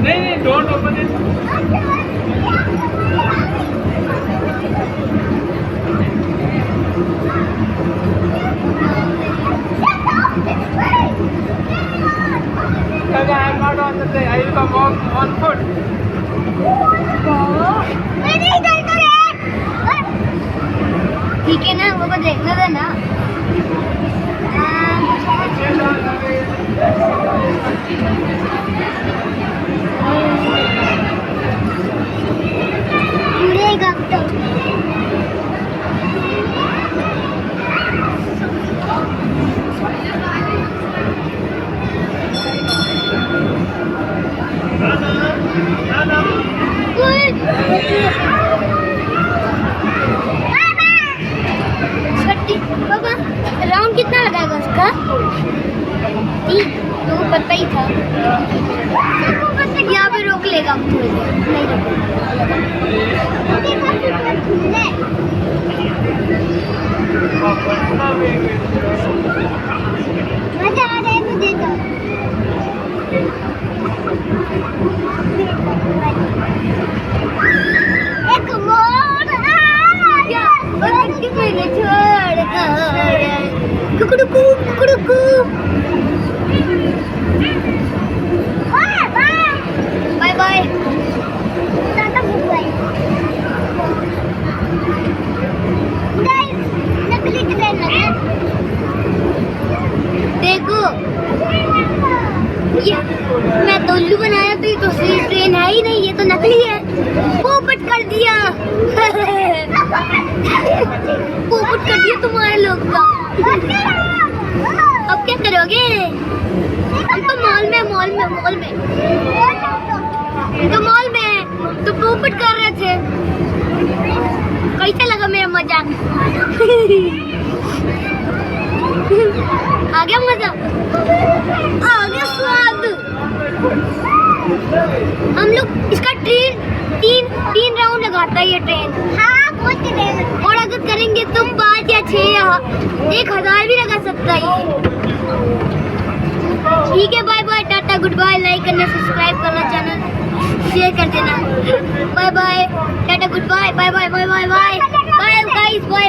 नहीं don't open it I am not on the plane. I will come on foot. ठीक है ना, वो को देखने देना। उड़ेगा तो। बाबा राउंड कितना लगाएगा उसका? 3 तो पता ही था। यहाँ पे रोक लेगा थोड़ी देर, नहीं मजा आ रहा है मुझे तो। एक मोर आया मैंने छोड़ कुकुड़ुकू कुकुड़ुकू। Bye bye tata goodbye. Guys नकली ट्रेन लगा देखो ये मैं तो उल्लू बनाया तो ये तो सही ट्रेन है ही नहीं, ये तो नकली है। पोपट कर दिया पोपट कर दिया तुम्हारे लोग का। अब क्या करोगे? हम तो मॉल में तो मॉल में तो पोपट कर रहे थे। कैसा लगा मेरा मजाक? आ गया मजा, आ गया स्वाद। हम लोग इसका तीन राउंड लगाता है ये ट्रेन। हाँ बहुत ट्रेन। और अगर करेंगे तुम 5 या 6 या 1000 भी लगा सकता है ये। ठीक है bye bye tata goodbye. Like करना, सब्सक्राइब करना, चैनल शेयर कर देना। Bye bye tata goodbye. Bye bye bye bye bye bye guys bye.